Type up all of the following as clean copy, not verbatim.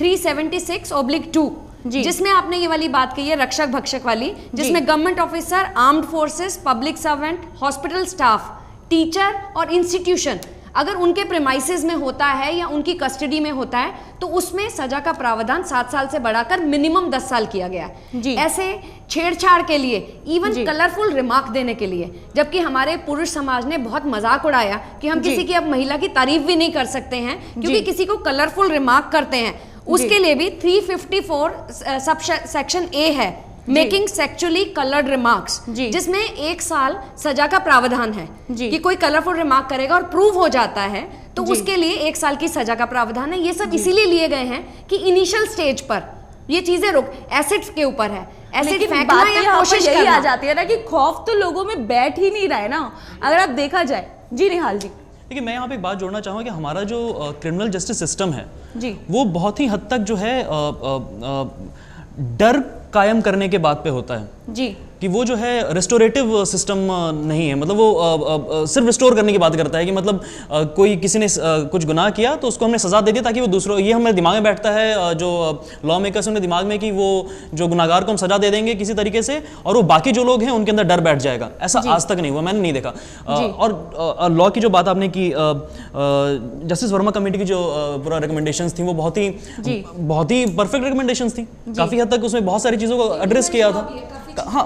376/2 जिसमें आपने ये वाली बात कही है रक्षक भक्षक वाली, जिसमें government officer, armed forces, public servant, hospital staff, teacher और इंस्टीट्यूशन अगर उनके प्रेमाइसेस में होता है या उनकी कस्टडी में होता है तो उसमें सजा का प्रावधान 7 साल से बढ़ाकर मिनिमम 10 साल किया गया है। ऐसे छेड़छाड़ के लिए, इवन कलरफुल रिमार्क देने के लिए, जबकि हमारे पुरुष समाज ने बहुत मजाक उड़ाया कि हम किसी की अब महिला की तारीफ भी नहीं कर सकते हैं क्योंकि किसी को कलरफुल रिमार्क करते हैं, उसके लिए भी 354 सब सेक्शन ए है, मेकिंग सेक्चुअली कलर्ड रिमार्क्स, जिसमें 1 साल सजा का प्रावधान है कि कोई कलरफुल रिमार्क करेगा और प्रूव हो जाता है तो उसके लिए 1 साल की सजा का प्रावधान है। ये सब इसीलिए लिए गए हैं कि इनिशियल स्टेज पर ये चीजें रुक, एसिड के ऊपर है, एसिड फेंकना या कोशिश करना, आ जाती है ना कि खौफ तो लोगों में बैठ ही नहीं रहा है ना, अगर आप देखा जाए। जी निहाल जी। देखिए, मैं यहाँ पे एक बात जोड़ना चाहूँगा कि हमारा जो क्रिमिनल जस्टिस सिस्टम है वो बहुत ही हद तक जो है डर कायम करने के बात पे होता है कि वो जो है रेस्टोरेटिव सिस्टम नहीं है, मतलब वो सिर्फ रिस्टोर करने की बात करता है कि मतलब कोई किसी ने कुछ गुनाह किया तो उसको हमने सजा दे दी ताकि वो दूसरों, ये हमारे दिमाग में बैठता है जो लॉ मेकर्स उनके दिमाग में कि वो जो गुनाहगार को हम सजा दे देंगे किसी तरीके से और वो बाकी जो लोग हैं उनके अंदर डर बैठ जाएगा। ऐसा आज तक नहीं हुआ, मैंने नहीं देखा। और लॉ की जो बात आपने की, जस्टिस वर्मा कमेटी की जो पूरा रिकमेंडेशंस थी वो बहुत ही परफेक्ट रिकमेंडेशंस थी, काफी हद तक उसमें बहुत सारी चीजों को एड्रेस किया था। हाँ,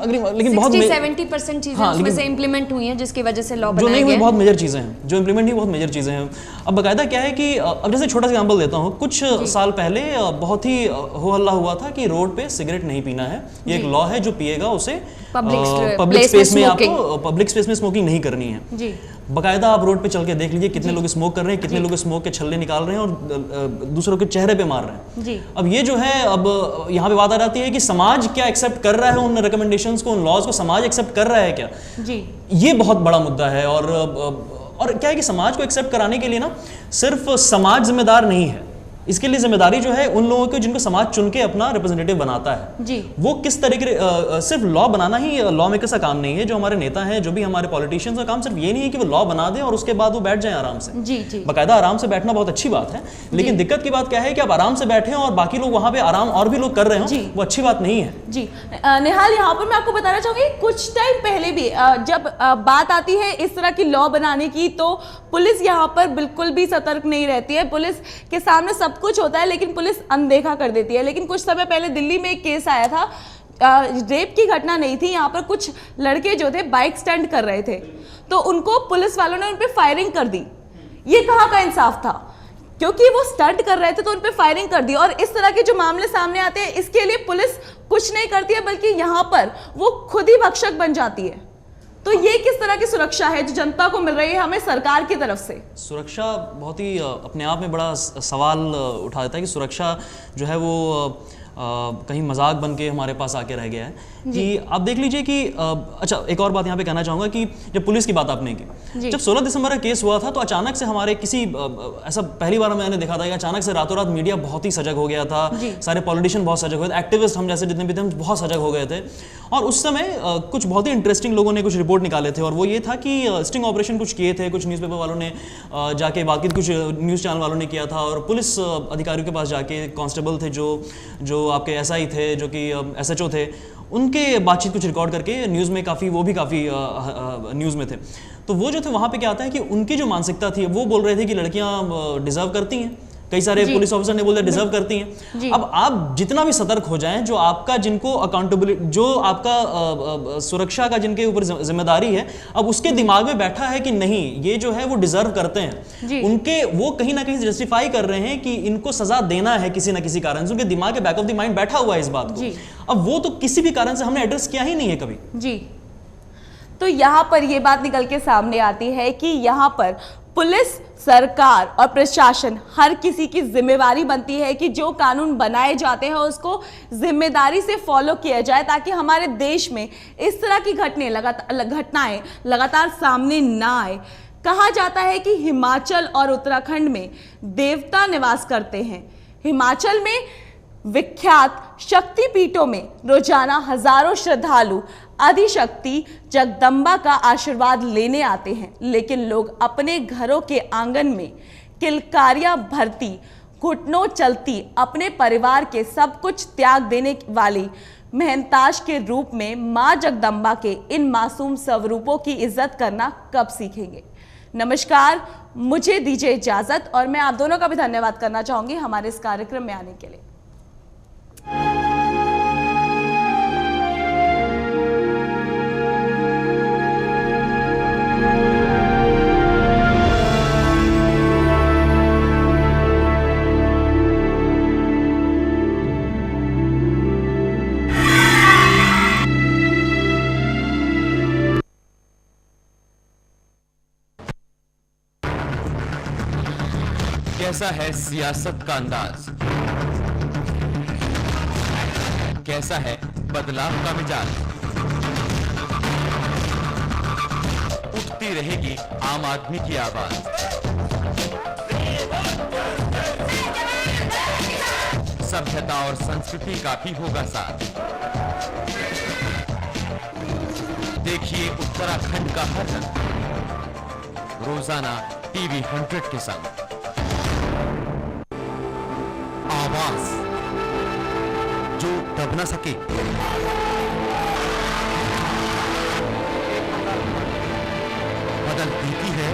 लेकिन बहुत 60-70% चीजें उसमें से इंप्लीमेंट हुई हैं जिसकी वजह से लॉ बनाया गया। जो नहीं हुई बहुत मेजर चीजें हैं, जो इंप्लीमेंट हुई बहुत मेजर चीजें हैं। अब बकायदा क्या है कि अब जैसे छोटा सा एग्जांपल देता हूँ, कुछ साल पहले बहुत ही हो हल्ला हुआ था कि रोड पे सिगरेट नहीं पीना है, ये एक लॉ है, जो पिएगा उसे पब्लिक स्पेस में, आपको पब्लिक स्पेस में स्मोकिंग नहीं करनी है। बकायदा आप रोड पे चल के देख लीजिए कितने लोग स्मोक कर रहे हैं, कितने लोग स्मोक के छल्ले निकाल रहे हैं और दूसरों के चेहरे पे मार रहे हैं। अब ये जो है, अब यहाँ पे बात आ जाती है कि समाज क्या एक्सेप्ट कर रहा है उन रिकमेंडेशंस को, उन लॉज को समाज एक्सेप्ट कर रहा है क्या? ये बहुत बड़ा मुद्दा है। और क्या है कि समाज को एक्सेप्ट कराने के लिए ना सिर्फ समाज जिम्मेदार नहीं है, इसके लिए जिम्मेदारी जो है उन लोगों की जिनको समाज चुन के अपना रिप्रेजेंटेटिव बनाता है, वो किस तरीके, सिर्फ लॉ बनाना ही लॉ मेकर का काम नहीं है। जो हमारे नेता हैं, जो भी हमारे पॉलिटिशियंस का काम सिर्फ ये नहीं है कि वो लॉ बना दें और उसके बाद वो बैठ जाएं आराम से। बाकायदा आराम से बैठना बहुत अच्छी बात है, लेकिन दिक्कत की बात क्या है कि आप आराम से बैठे और बाकी लोग वहां पे आराम और भी लोग कर रहे हो, वो अच्छी बात नहीं है। जी निहाल, यहाँ पर मैं आपको बताना चाहूंगी, कुछ टाइम पहले भी जब बात आती है इस तरह की लॉ बनाने की तो पुलिस यहाँ पर बिल्कुल भी सतर्क नहीं रहती है। पुलिस के सामने सब कुछ होता है लेकिन पुलिस अनदेखा कर देती है। लेकिन कुछ समय पहले दिल्ली में एक केस आया था, रेप की घटना नहीं थी, यहाँ पर कुछ लड़के जो थे बाइक स्टंट कर रहे थे तो उनको पुलिस वालों ने उन पे फायरिंग कर दी। ये कहाँ का इंसाफ था? क्योंकि वो स्टंट कर रहे थे तो उन पे फायरिंग कर दी। और इस तरह के जो मामले सामने आते हैं इसके लिए पुलिस कुछ नहीं करती है, बल्कि यहाँ पर वो खुद ही भक्षक बन जाती है। तो ये किस तरह की सुरक्षा है जो जनता को मिल रही है हमें सरकार की तरफ से? सुरक्षा बहुत ही अपने आप में बड़ा सवाल उठा देता है कि सुरक्षा जो है वो कहीं मजाक बन के हमारे पास आके रह गया है कि आप देख लीजिए कि अच्छा, एक और बात यहाँ पे कहना चाहूँगा कि जब पुलिस की बात आपने की, जब 16 दिसंबर का केस हुआ था तो अचानक से हमारे किसी ऐसा पहली बार मैंने देखा था कि अचानक से रातों रात मीडिया बहुत ही सजग हो गया था, सारे पॉलिटिशियन बहुत सजग हो गए थे, एक्टिविस्ट हम जैसे जितने भी थे हम बहुत सजग हो गए थे। और उस समय कुछ बहुत ही इंटरेस्टिंग लोगों ने कुछ रिपोर्ट निकाले थे और वो ये था कि स्टिंग ऑपरेशन कुछ किए थे, कुछ न्यूज़पेपर वालों ने जाके, बाकी कुछ न्यूज़ चैनल वालों ने किया था और पुलिस अधिकारियों के पास जाके, कांस्टेबल थे जो आपके SI थे, जो कि SHO थे, उनके बातचीत कुछ रिकॉर्ड करके न्यूज़ में काफ़ी न्यूज़ में थे। तो वो जो थे वहाँ पे क्या आता है कि उनकी जो मानसिकता थी वो बोल रहे थे कि लड़कियाँ डिजर्व करती हैं, कई सारे पुलिस ऑफिसर ने बोल दिया डिजर्व करती हैं। अब आप जितना भी सतर्क हो जाएं, जो आपका जिनको अकाउंटेबिलिटी, जो आपका सुरक्षा का जिनके ऊपर जिम्मेदारी है, अब उसके दिमाग में बैठा है कि नहीं ये जो है वो डिजर्व करते हैं, उनके वो कहीं ना कहीं जस्टिफाई कर रहे हैं कि इनको सजा देना है किसी ना किसी कारण से, उनके दिमाग के बैक ऑफ द माइंड बैठा हुआ है इस बात को। अब वो तो किसी भी कारण से हमने एड्रेस किया ही नहीं है कभी। जी, तो यहाँ पर ये बात निकल के सामने आती है कि यहाँ पर पुलिस, सरकार और प्रशासन हर किसी की जिम्मेवारी बनती है कि जो कानून बनाए जाते हैं उसको जिम्मेदारी से फॉलो किया जाए ताकि हमारे देश में इस तरह की घटनाएं लगातार सामने ना आए। कहा जाता है कि हिमाचल और उत्तराखंड में देवता निवास करते हैं। हिमाचल में विख्यात शक्तिपीठों में रोजाना हजारों श्रद्धालु आदिशक्ति जगदम्बा का आशीर्वाद लेने आते हैं, लेकिन लोग अपने घरों के आंगन में किलकारियां भरती घुटनों चलती, अपने परिवार के सब कुछ त्याग देने वाली मेहनताश के रूप में मां जगदम्बा के इन मासूम स्वरूपों की इज्जत करना कब सीखेंगे। नमस्कार, मुझे दीजिए इजाजत और मैं आप दोनों का भी धन्यवाद करना चाहूंगी हमारे इस कार्यक्रम में आने के लिए। कैसा है सियासत का अंदाज, कैसा है बदलाव का मिजाज, उठती रहेगी आम आदमी की आवाज, सभ्यता और संस्कृति का भी होगा साथ। देखिए उत्तराखंड का हर रंग, रोजाना टीवी 100 के संग। आवाज जो दब ना सके, बदल देती है